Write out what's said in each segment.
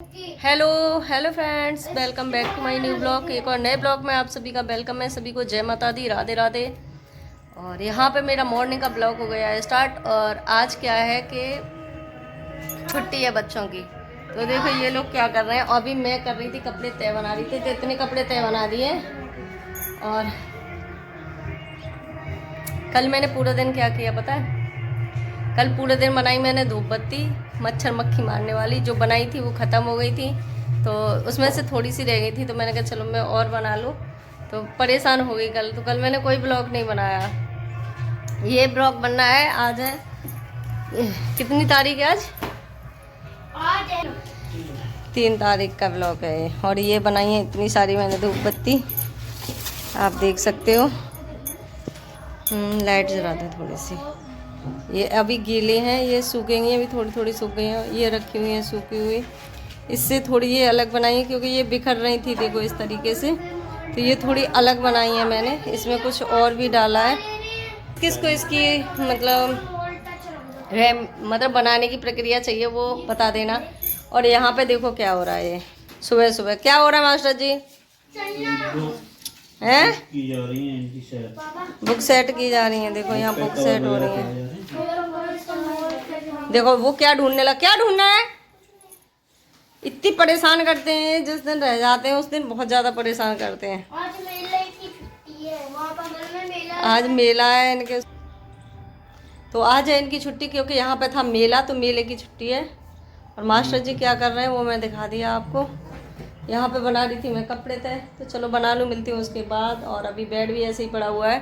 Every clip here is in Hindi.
Hello hello friends, welcome back to my new blog. एक और नए ब्लॉग में आप सभी का वेलकम है। सभी को जय माता दी, राधे राधे। और यहाँ पे मेरा मॉर्निंग का ब्लॉग हो गया है स्टार्ट। और आज क्या है कि छुट्टी है बच्चों की। तो देखो ये लोग क्या कर रहे हैं। अभी मैं कर रही थी कपड़े तय बना रही थी, तो इतने कपड़े तय बना दिए। और कल मैंने पूरा दिन क्या किया पता है? कल पूरे दिन बनाई मैंने धूप बत्ती, मच्छर मक्खी मारने वाली जो बनाई थी वो ख़त्म हो गई थी। तो उसमें से थोड़ी सी रह गई थी, तो मैंने कहा चलो मैं और बना लूँ। तो परेशान हो गई कल। तो कल मैंने कोई ब्लॉग नहीं बनाया। ये ब्लॉग बनना है। आज है कितनी तारीख है? आज 3 तारीख का ब्लॉग है। और ये बनाई है इतनी सारी मैंने धूप बत्ती, आप देख सकते हो। लाइट जला दें थोड़ी सी। ये अभी गीले हैं, ये सूखेंगी। अभी थोड़ी थोड़ी सूख गई हैं। ये रखी हुई हैं सूखी हुई। इससे थोड़ी ये अलग बनाई है क्योंकि ये बिखर रही थी, देखो इस तरीके से। तो ये थोड़ी अलग बनाई है मैंने। इसमें कुछ और भी डाला है। किसको इसकी मतलब बनाने की प्रक्रिया चाहिए वो बता देना। और यहाँ पे देखो क्या हो रहा है। ये सुबह सुबह क्या हो रहा है मास्टर जी? हैं की जा रही है इनकी सेट। बुक सेट की जा रही है। देखो यहाँ बुक सेट हो रही है। देखो वो क्या ढूंढने लगा। क्या ढूंढना है? इतनी परेशान करते हैं। जिस दिन रह जाते हैं उस दिन बहुत ज़्यादा परेशान करते हैं। आज मेले की छुट्टी है, वहाँ बगल में मेला है। आज मेला है इनके, तो आज है इनकी छुट्टी क्योंकि यहाँ पे था मेला, तो मेले की छुट्टी है। और मास्टर जी क्या कर रहे हैं वो मैं दिखा दिया आपको। यहाँ पे बना रही थी मैं कपड़े थे, तो चलो बना लूँ, मिलती हूँ उसके बाद। और अभी बेड भी ऐसे ही पड़ा हुआ है,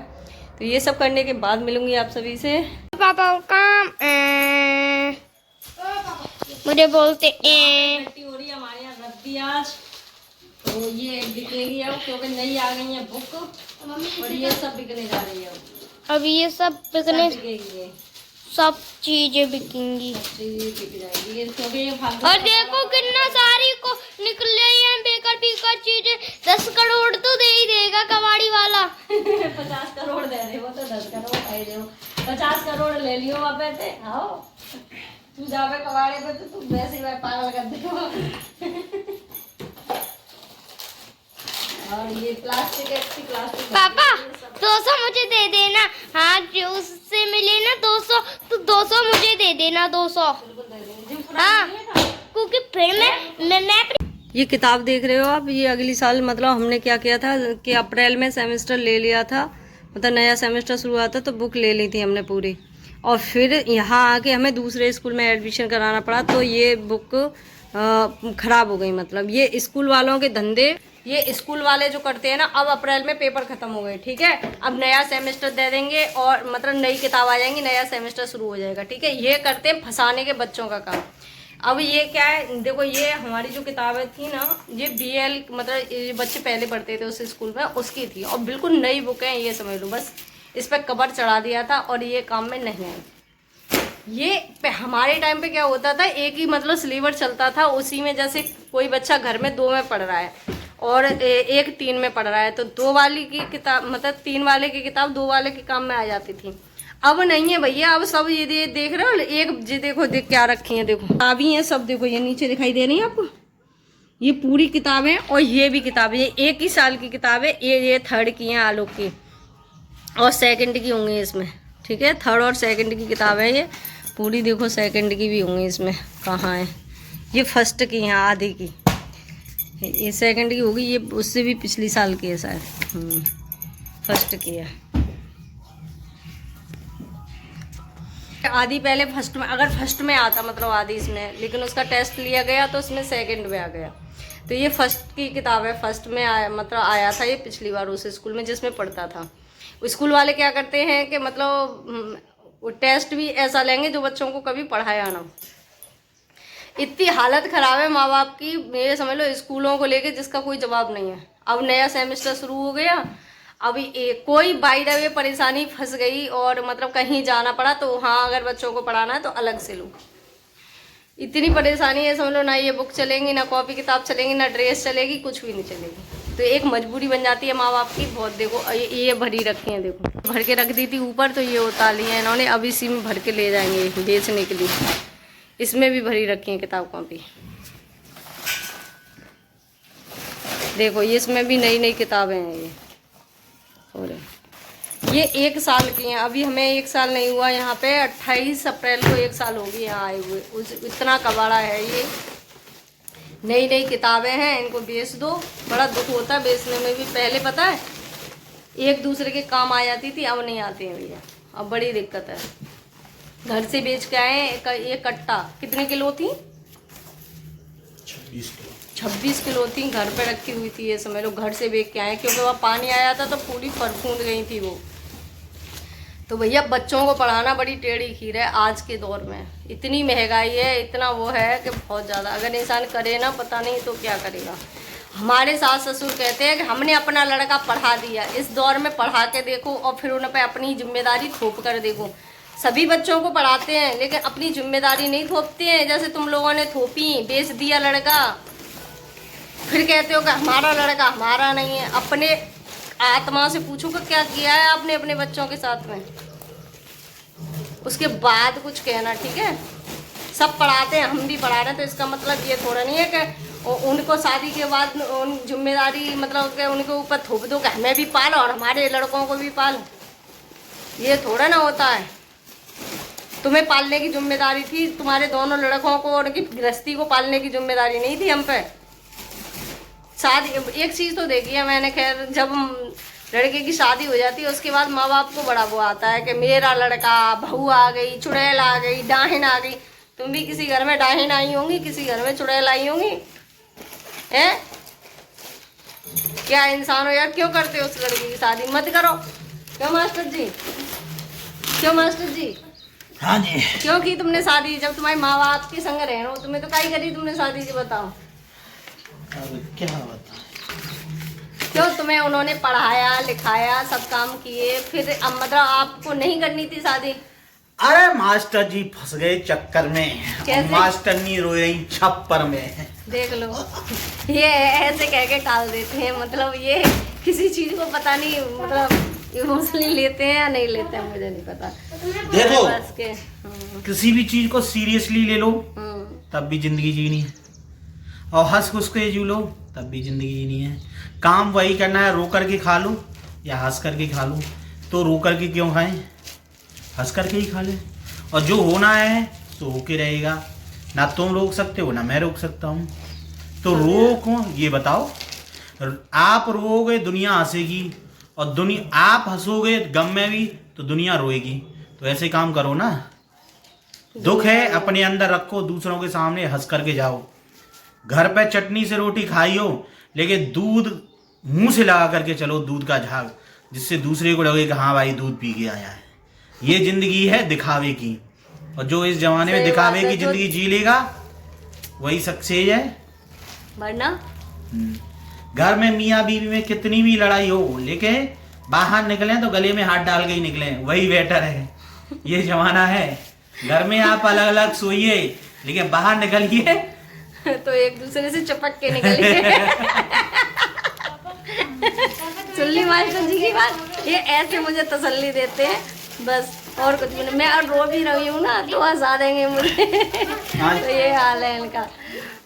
तो ये सब करने के बाद मिलूंगी आप सभी से। पापा को काम मुझे बोलते हो रही है हमारे यहाँ रद्दी आज। तो ये बिकेगी अब क्योंकि नई आ गई है बुक। और ये सब बिकने जा रही है अब। अभी ये सब बिकने, बिकेगी ये। सब चीजें बिकेंगी। चीजें बिक जाएगी क्योंकि ये फालतू। और देखो कितना सारी को निकल रही है बेकार बेकार चीजें। 10 करोड़ तो दे ही देगा कबाड़ी वाला। 50 करोड़ दे रहे हो तो 10 करोड़ आई दे। 50 करोड़ ले लियो वहाँ पे थे। आओ तू जावे कबाड़े पे, तो तू वैसे ही पागल कर दे। और ये प्लास्टिक प्लास्टिक। पापा 200 मुझे दे देना। हाँ जो उससे मिले ना 200, तो 200 मुझे दे देना। 200 हाँ, क्योंकि फिर मैं ये किताब देख रहे हो आप। ये अगली साल मतलब हमने क्या किया था कि अप्रैल में सेमेस्टर ले लिया था, मतलब नया सेमेस्टर शुरू हुआ था, तो बुक ले ली थी हमने पूरी। और फिर यहाँ आके हमें दूसरे स्कूल में एडमिशन कराना पड़ा, तो ये बुक ख़राब हो गई। मतलब ये स्कूल वालों के धंधे, ये स्कूल वाले जो करते हैं ना। अब अप्रैल में पेपर ख़त्म हो गए, ठीक है। अब नया सेमेस्टर दे देंगे और मतलब नई किताब आ जाएंगी, नया सेमेस्टर शुरू हो जाएगा, ठीक है। ये करते हैं फंसाने के बच्चों का काम। अब ये क्या है, देखो ये हमारी जो किताबें थी ना, ये BL मतलब ये बच्चे पहले पढ़ते थे उस स्कूल में, उसकी थी। और बिल्कुल नई बुक है, ये समझ लो। बस इस पर कवर चढ़ा दिया था और ये काम में नहीं आई। ये हमारे टाइम पे क्या होता था, एक ही मतलब सिलेबस चलता था, उसी में जैसे कोई बच्चा घर में 2 में पढ़ रहा है और एक 3 में पढ़ रहा है, तो 2 वाली की किताब मतलब 3 वाले की किताब 2 वाले के काम में आ जाती थी। अब नहीं है भैया। अब सब ये देख रहे हो, एक जी देखो देख क्या रखी है। देखो किताबें हैं सब। देखो ये नीचे दिखाई दे रही है आपको, ये पूरी किताबें। और ये भी किताबें, ये एक ही साल की किताबें। ये 3rd की हैं आलोक की, और 2nd की होंगी इसमें, ठीक है। 3rd और 2nd की किताब है ये पूरी। देखो 2nd की भी होंगी इसमें, कहाँ है ये? 1st की हैं आधी की। ये 2nd की होगी, ये उससे भी पिछली साल की है शायद। 1st की है आधी। पहले 1st में, अगर 1st में आता मतलब आधी इसमें, लेकिन उसका टेस्ट लिया गया तो उसमें 2nd में आ गया। तो ये 1st की किताब है। 1st में आया मतलब आया था ये पिछली बार उस स्कूल में जिसमें पढ़ता था। स्कूल वाले क्या करते हैं कि मतलब वो टेस्ट भी ऐसा लेंगे जो बच्चों को कभी पढ़ाया ना। इतनी हालत ख़राब है माँ बाप की, मेरे समझ लो स्कूलों को लेके, जिसका कोई जवाब नहीं है। अब नया सेमेस्टर शुरू हो गया। अभी कोई बाई द वे परेशानी फंस गई और मतलब कहीं जाना पड़ा, तो हाँ अगर बच्चों को पढ़ाना है तो अलग से लो। इतनी परेशानी है समझ लो, ना ये बुक चलेंगी, ना कॉपी किताब चलेंगी, ना ड्रेस चलेगी, कुछ भी नहीं चलेगी। तो एक मजबूरी बन जाती है माँ बाप की बहुत। देखो ये भरी रखी है, देखो भर के रख दी थी ऊपर, तो ये उतार ली है इन्होंने। अब इसी में भर के ले जाएंगे बेचने के लिए। इसमें भी भरी रखी है किताब कॉपी। देखो ये इसमें भी नई नई किताबें हैं ये। और ये 1 साल की हैं। अभी हमें 1 साल नहीं हुआ यहाँ पे, 28 अप्रैल को 1 साल होगी यहाँ आए हुए। इतना कबाड़ा है ये। नई नई किताबें हैं, इनको बेच दो। बड़ा दुख होता है बेचने में भी। पहले पता है एक दूसरे के काम आ जाती थी, अब नहीं आती हैं भैया। अब बड़ी दिक्कत है। घर से बेच के आए एक कट्टा। कितने किलो थी? 26 किलो थी। घर पे रखी हुई थी ये समझ लो। घर से बेच के आए क्योंकि वहाँ पानी आया था तो पूरी फरफूंद गई थी वो। तो भैया बच्चों को पढ़ाना बड़ी टेढ़ी खीर है आज के दौर में। इतनी महंगाई है, इतना वो है कि बहुत ज़्यादा। अगर इंसान करे ना, पता नहीं तो क्या करेगा। हमारे सास ससुर कहते हैं कि हमने अपना लड़का पढ़ा दिया। इस दौर में पढ़ा के देखो और फिर उन पर अपनी जिम्मेदारी थोप कर देखो। सभी बच्चों को पढ़ाते हैं लेकिन अपनी जिम्मेदारी नहीं थोपते हैं। जैसे तुम लोगों ने थोपी, बेच दिया लड़का, फिर कहते हो कि हमारा लड़का हमारा नहीं है। अपने आत्मा से पूछो कि क्या किया है आपने अपने बच्चों के साथ में, उसके बाद कुछ कहना, ठीक है। सब पढ़ाते हैं, हम भी पढ़ा रहे हैं, तो इसका मतलब ये थोड़ा नहीं है कि उनको शादी के बाद उन जिम्मेदारी मतलब कि उनके ऊपर थोप दो कि हमें भी पालो और हमारे लड़कों को भी पालो। ये थोड़ा ना होता है। तुम्हें पालने की जिम्मेदारी थी, तुम्हारे दोनों लड़कों को और उनकी गृहस्थी को पालने की जिम्मेदारी नहीं थी हम पे। शादी एक चीज़ तो देखी है मैंने, खैर जब लड़के की शादी हो जाती है उसके बाद माँ बाप को बड़ा वो आता है कि मेरा लड़का, बहू आ गई, चुड़ैल आ गई, डाहिन आ गई। तुम भी किसी घर में डाहिन आई होंगी, किसी घर में चुड़ैल आई होंगी, है? क्या इंसान हो यार, क्यों करते हो उस लड़की की शादी? मत करो। क्यों मास्टर जी? क्यों मास्टर जी? हाँ जी। क्यों की तुमने शादी? जब तुम्हारे माँ बाप के संग रहे हो, तुम्हें तो काई करी तुमने शादी जी? बताओ। अब क्या बता, क्यों तुम्हें उन्होंने पढ़ाया लिखाया, सब काम किए, फिर अब मतलब आपको नहीं करनी थी शादी? अरे मास्टर जी फंस गए चक्कर में। कैसे? मास्टर नहीं रो रही छप्पर में। देख लो, ये ऐसे कह के टाल देते हैं। मतलब ये किसी चीज को पता नहीं, मतलब इमोशनली लेते हैं या नहीं लेते हैं, मुझे नहीं पता। देखो बस के किसी भी चीज को सीरियसली ले लो तब भी जिंदगी जीनी है, और हंस खुश के जी लो तब भी जिंदगी जीनी है। काम वही करना है, रो करके खा लो या हंस करके खा लो। तो रो करके क्यों खाएं, हंस करके ही खा ले। और जो होना है तो होके रहेगा, ना तुम रोक सकते हो ना मैं रोक सकता हूँ। तो रोको, ये बताओ। आप रोओगे दुनिया हंसेगी, और दुनिया आप हंसोगे गम में भी तो दुनिया रोएगी। तो ऐसे काम करो ना। दुख है अपने अंदर रखो, दूसरों के सामने हंस करके जाओ। घर पे चटनी से रोटी खाई हो लेकिन दूध मुंह से लगा करके चलो, दूध का झाग, जिससे दूसरे को लगे कि हाँ भाई दूध पी के आया है। ये जिंदगी है दिखावे की, और जो इस जमाने में दिखावे की जिंदगी जी लेगा वही सक्सेस है। वरना घर में मियाँ बीवी में कितनी भी लड़ाई हो लेकिन बाहर निकले तो गले में हाथ डाल के ही निकले, वही बेटर है। ये जमाना है। घर में आप अलग अलग सोइए लेकिन बाहर निकलिए तो एक दूसरे से चपक के निकलिए। सुन ली मास्टर जी की बात? ये ऐसे मुझे तसल्ली देते हैं बस, और कुछ भी नहीं। मैं और रो भी रही हूँ ना तो हंसा देंगे मुझे। तो ये हाल है इनका।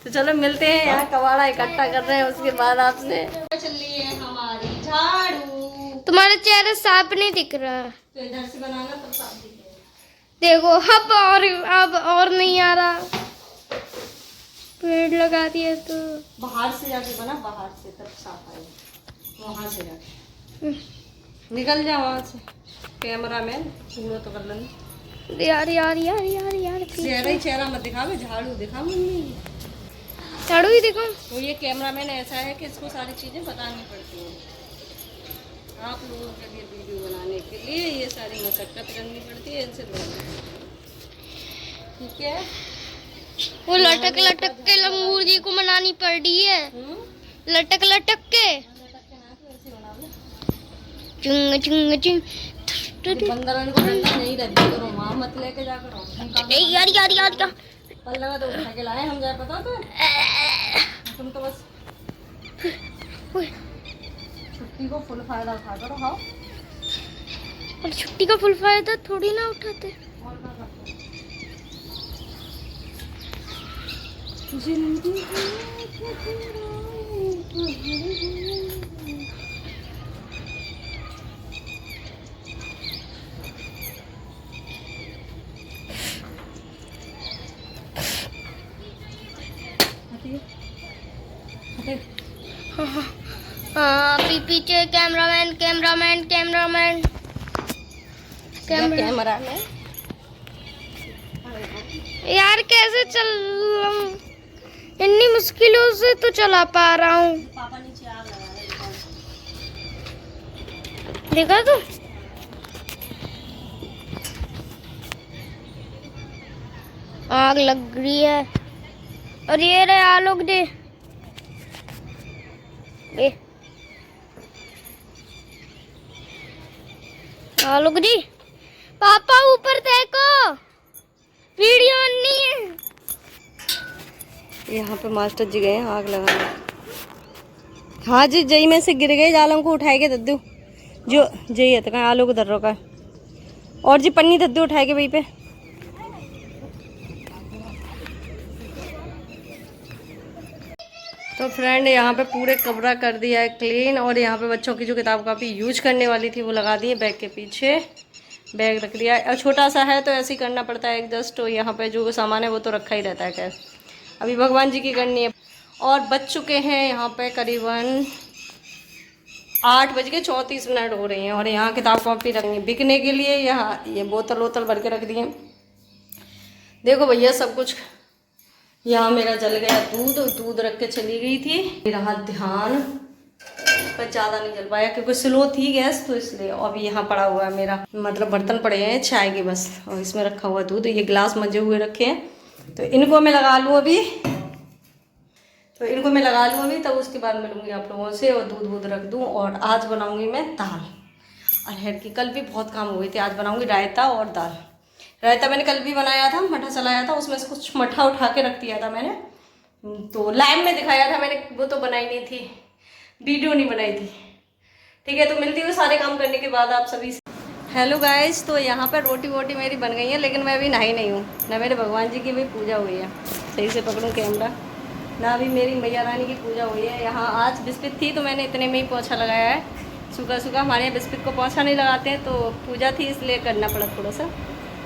तो चलो मिलते हैं, यहाँ कबाड़ा इकट्ठा कर रहे हैं, उसके बाद आपसे। चल रही है हमारी झाड़ू। तुम्हारा चेहरा साफ नहीं दिख रहा है। तो इधर से बनाना तब साफ दिखेगा। देखो अब और नहीं आ रहा। पेड़ लगा दिया तो बाहर से जाके बना, बाहर से तब साफ आएगा। वहाँ से जाके निकल जा वहाँ से। कैमरा मैन पूरा तो कर लेंगे। यार यार यार यार यार चेहरा ही चेहरा मत दिखावे, झाड़ू दिखा मम्मी। झाड़ू ही देखो। तो ये कैमरा मैन ऐसा है कि इसको सारी चीज़ें बतानी पड़ती हैं। आप लोगों के लिए वीडियो बनाने के लिए ये सारी मशक्कत करनी पड़ती है, इनसे ठीक है। वो लटक लटक के लंगूर जी को मनानी पड़ रही है। लटक लटक के चुंग चुंग चुंग। बंदरन को डंडा नहीं रद्दी करो, वहाँ मत लेके जा करो। यार यार यार यार पल्ला तो उठा के लाए हम, जाए पता तो तुम तो बस छुट्टी को फुल फायदा उठा करो। हाँ, और छुट्टी का फुल फायदा थोड़ी ना उठाते। जिंदगी हाँ पीछे कैमरामैन कैमरामैन कैमरामैन कैमरा में यार कैसे चल इतनी मुश्किलों से तो चला पा रहा हूँ। पापा नीचे आग लगा रहे हैं। देखा तू आग लग रही है और ये रहे आलोक दे आलोक जी पापा ऊपर देखो वीडियो नहीं है। यहाँ पे मास्टर जी गए हैं आग लगाने। हाँ जी जई में से गिर गए जालों को उठाए के दद्दू जो जई है तो कहीं आलू को दर्रो का और जी पन्नी दद्दू उठाए के वहीं पे। तो फ्रेंड यहाँ पे पूरे कमरा कर दिया है क्लीन और यहाँ पे बच्चों की जो किताब कापी यूज करने वाली थी वो लगा दी है बैग के पीछे। बैग रख दिया है और छोटा सा है तो ऐसे ही करना पड़ता है एडजस्ट। तो यहाँ पे जो सामान है वो तो रखा ही रहता है। खैर अभी भगवान जी की करनी है और बज चुके हैं यहाँ पे करीबन 8:34 हो रही हैं और यहाँ किताब कॉपी रखनी है बिकने के लिए। यहाँ ये बोतल वोतल भर के रख दी है। देखो भैया सब कुछ। यहाँ मेरा जल गया दूध रख के चली गई थी। रहा ध्यान पर ज़्यादा नहीं जल पाया क्योंकि स्लो थी गैस तो इसलिए। और अभी यहाँ पड़ा हुआ है मेरा मतलब बर्तन पड़े हैं चाय के बस और इसमें रखा हुआ दूध। ये गिलास मजे हुए रखे हैं तो इनको मैं लगा लूँ अभी। तब उसके बाद मिलूँगी आप लोगों से और दूध रख दूँ। और आज बनाऊँगी मैं दाल अरहर की। कल भी बहुत काम हुए थे। आज बनाऊँगी रायता और दाल। रायता मैंने कल भी बनाया था मठा चलाया था उसमें से कुछ मठा उठा के रख दिया था मैंने तो लाइव में दिखाया था मैंने वो तो बनाई नहीं थी वीडियो नहीं बनाई थी। ठीक है तो मिलती हूँ सारे काम करने के बाद आप सभी से। हेलो गाइस तो यहाँ पर रोटी वोटी मेरी बन गई है लेकिन मैं अभी नहाई नहीं हूँ ना। मेरे भगवान जी की भी पूजा हुई है। सही से पकड़ूँ कैमरा ना। अभी मेरी मैया रानी की पूजा हुई है। यहाँ आज बिस्किट थी तो मैंने इतने में ही पोछा लगाया है। सूखा हमारे यहाँ बिस्किट को पोछा नहीं लगाते हैं तो पूजा थी इसलिए करना पड़ा थोड़ा सा।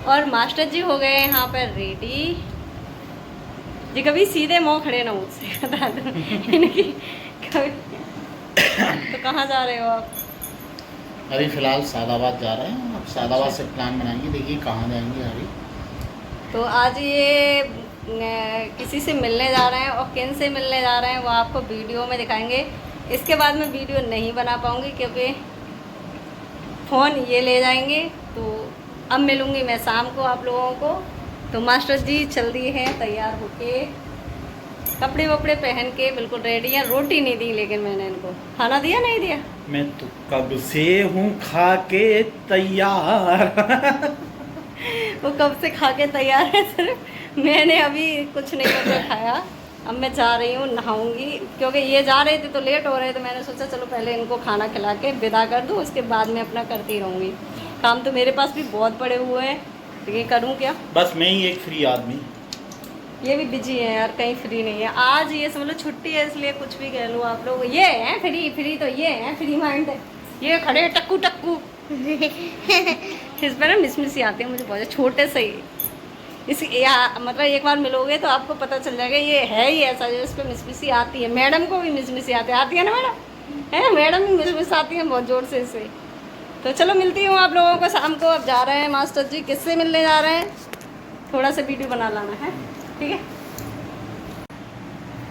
और मास्टर जी हो गए यहाँ पर रेडी जी। कभी सीधे मुँह खड़े ना मुझसे बता दो इनकी कभी। तो कहाँ जा रहे हो आप? अभी फ़िलहाल सादाबाद जा रहे हैं। अब सादाबाद से प्लान बनाएंगे देखिए कहाँ जाएंगे अभी। तो आज ये किसी से मिलने जा रहे हैं और किन से मिलने जा रहे हैं वो आपको वीडियो में दिखाएंगे। इसके बाद मैं वीडियो नहीं बना पाऊँगी क्योंकि फ़ोन ये ले जाएंगे। तो अब मिलूँगी मैं शाम को आप लोगों को। तो मास्टर जी चल दिए हैं तैयार होके कपड़े वपड़े पहन के बिल्कुल रेडी है। रोटी नहीं दी लेकिन मैंने इनको खाना दिया नहीं दिया। मैं तो कब से हूँ खा के तैयार वो कब से खा के तैयार है सिर्फ मैंने अभी कुछ नहीं मतलब खाया। अब मैं जा रही हूँ नहाऊंगी क्योंकि ये जा रहे थे तो लेट हो रहे थे। मैंने सोचा चलो पहले इनको खाना खिला के विदा कर दूँ उसके बाद मैं अपना करती रहूँगी। काम तो मेरे पास भी बहुत पड़े हुए हैं लेकिन करूँ क्या। बस मैं ही एक फ्री आदमी। ये भी बिजी है यार कहीं फ्री नहीं है। आज ये समझ लो छुट्टी है इसलिए कुछ भी कह लो आप लोग। ये हैं फ्री तो ये हैं फ्री माइंड है। ये खड़े टक्कू इस पर ना मिसमिसी आते हैं मुझे बहुत छोटे से ही। मतलब एक बार मिलोगे तो आपको पता चल जाएगा ये है ही ऐसा जो इस पर मिसमिसी आती है। मैडम को भी मिसमिसी आती है ना मैडम है। मैडम भी मिसमिस आती है बहुत ज़ोर से इसे। तो चलो मिलती हूँ आप लोगों को शाम को। अब जा रहे हैं मास्टर जी किससे मिलने जा रहे हैं थोड़ा सा वीडियो बना लाना है ठीक है।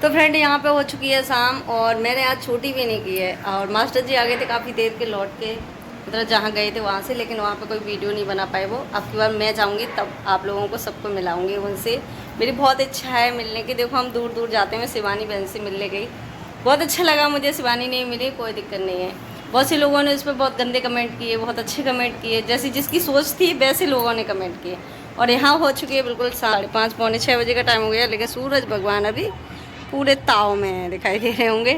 तो फ्रेंड यहाँ पे हो चुकी है शाम और मैंने आज छुट्टी भी नहीं की है। और मास्टर जी आ गए थे काफ़ी देर के लौट के मतलब जहाँ गए थे वहाँ से। लेकिन वहाँ पे कोई वीडियो नहीं बना पाए वो। अब की बार मैं जाऊँगी तब आप लोगों को सबको मिलाऊँगी उनसे। मेरी बहुत इच्छा है मिलने की। देखो हम दूर दूर जाते हैं। शिवानी बहन से मिलने गई बहुत अच्छा लगा मुझे। शिवानी नहीं मिली कोई दिक्कत नहीं है। बहुत से लोगों ने उस पर बहुत गंदे कमेंट किए बहुत अच्छे कमेंट किए जैसी जिसकी सोच थी वैसे लोगों ने कमेंट किए। और यहाँ हो चुकी है बिल्कुल 5:30 पौने 6 बजे का टाइम हो गया लेकिन सूरज भगवान अभी पूरे ताव में दिखाई दे रहे होंगे।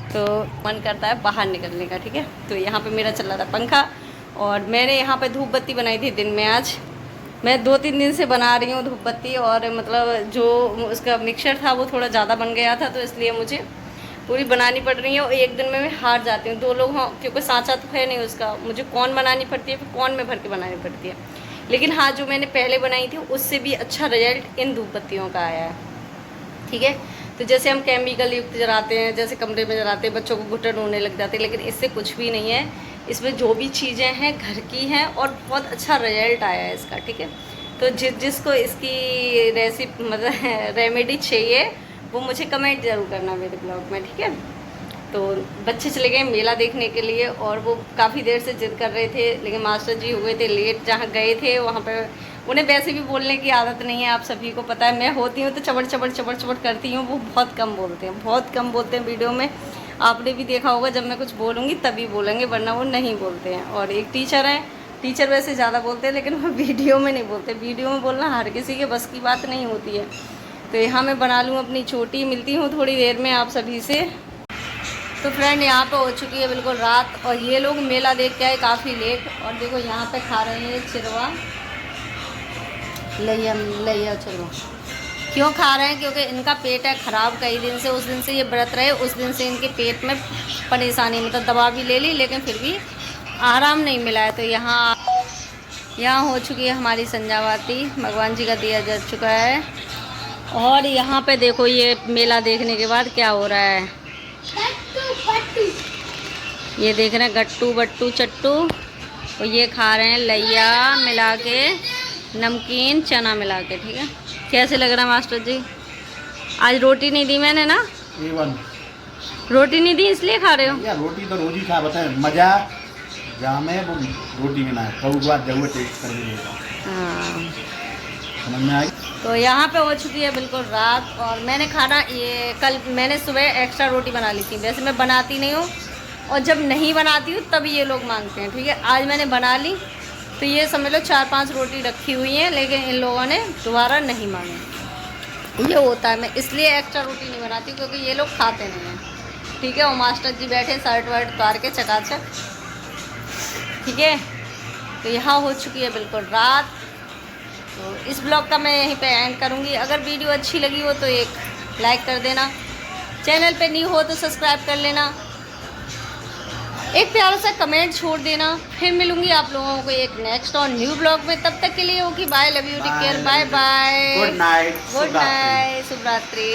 तो मन करता है बाहर निकलने का ठीक है। तो यहाँ पे मेरा चल रहा था पंखा और मैंने यहाँ पे धूप बत्ती बनाई थी दिन में। आज मैं 2-3 दिन से बना रही हूँ धूप बत्ती और मतलब जो उसका मिक्सचर था वो थोड़ा ज़्यादा बन गया था तो इसलिए मुझे पूरी बनानी पड़ रही है। और एक दिन में मैं हार जाती हूँ 2 लोग हों क्योंकि सांचा तो है नहीं उसका। मुझे कौन बनानी पड़ती है फिर कौन में भर के बनानी पड़ती है। लेकिन हाँ जो मैंने पहले बनाई थी उससे भी अच्छा रिजल्ट इन धूप बत्तियों का आया है ठीक है। तो जैसे हम केमिकल युक्त जलाते हैं, जैसे कमरे में जलाते हैं, बच्चों को घुटन होने लग जाते हैं, लेकिन इससे कुछ भी नहीं है। इसमें जो भी चीज़ें हैं घर की हैं और बहुत अच्छा रिजल्ट आया है इसका, ठीक है। तो जिसको इसकी रेसिपी मतलब रेमेडी चाहिए वो मुझे कमेंट ज़रूर करना मेरे ब्लॉग में, ठीक है। तो बच्चे चले गए मेला देखने के लिए और वो काफ़ी देर से जिद कर रहे थे, लेकिन मास्टर जी हो गए थे लेट। जहाँ गए थे वहाँ पे उन्हें वैसे भी बोलने की आदत नहीं है, आप सभी को पता है। मैं होती हूँ तो चबड़ चबड़ करती हूँ, वो बहुत कम बोलते हैं, बहुत कम बोलते हैं वीडियो में। आपने भी देखा होगा जब मैं कुछ बोलूँगी तभी बोलेंगे, वरना वो नहीं बोलते हैं। और एक टीचर हैं, टीचर वैसे ज़्यादा बोलते हैं लेकिन वो वीडियो में नहीं बोलते। वीडियो में बोलना हर किसी के बस की बात नहीं होती है। तो यहाँ मैं बना लूँ अपनी छोटी, मिलती हूँ थोड़ी देर में आप सभी से। तो फ्रेंड यहाँ पे हो चुकी है बिल्कुल रात और ये लोग मेला देख के आए काफ़ी लेट। और देखो यहाँ पे खा रहे हैं चिरवा, लैया चिरवा। क्यों खा रहे हैं? क्योंकि इनका पेट है ख़राब कई दिन से। उस दिन से ये व्रत रहे, उस दिन से इनके पेट में परेशानी, मतलब दवा भी ले ली लेकिन फिर भी आराम नहीं मिला है। तो यहाँ हो चुकी है हमारी संजावाती, भगवान जी का दिया जा चुका है। और यहाँ पे देखो ये मेला देखने के बाद क्या हो रहा है, ये देख रहे हैं गट्टू बट्टू चट्टू, और ये खा रहे हैं लैया मिला के, नमकीन चना मिला के, ठीक है। कैसे लग रहा है मास्टर जी? आज रोटी नहीं दी मैंने ना, रोटी नहीं दी इसलिए खा रहे हो? या रोटी तो रोज ही खा, बताए मजा जहाँ में वो रोटी में ना है, कभी बात जरूर टेस्ट कर लेगा। हाँ, समझ में आई। तो यहाँ पे हो चुकी है बिल्कुल रात और मैंने खाना ये कल मैंने सुबह एक्स्ट्रा रोटी बना ली थी। वैसे मैं बनाती नहीं हूँ और जब नहीं बनाती हूँ तब ये लोग मांगते हैं, ठीक है। आज मैंने बना ली तो ये समझ लो 4-5 रोटी रखी हुई हैं, लेकिन इन लोगों ने दोबारा नहीं मांगे। ये होता है, मैं इसलिए एक्स्ट्रा रोटी नहीं बनाती क्योंकि ये लोग खाते नहीं हैं, ठीक है। और मास्टर जी बैठे शर्ट वर्ट उतार के चकाचक, ठीक है। तो यहाँ हो चुकी है बिल्कुल रात। तो इस ब्लॉग का मैं यहीं पे एंड करूँगी। अगर वीडियो अच्छी लगी हो तो एक लाइक कर देना, चैनल पे न्यू हो तो सब्सक्राइब कर लेना, एक प्यारा सा कमेंट छोड़ देना। फिर मिलूंगी आप लोगों को एक नेक्स्ट और न्यू ब्लॉग में। तब तक के लिए okay, bye, love you, take care, bye bye, good night, good night, शुभ रात्रि।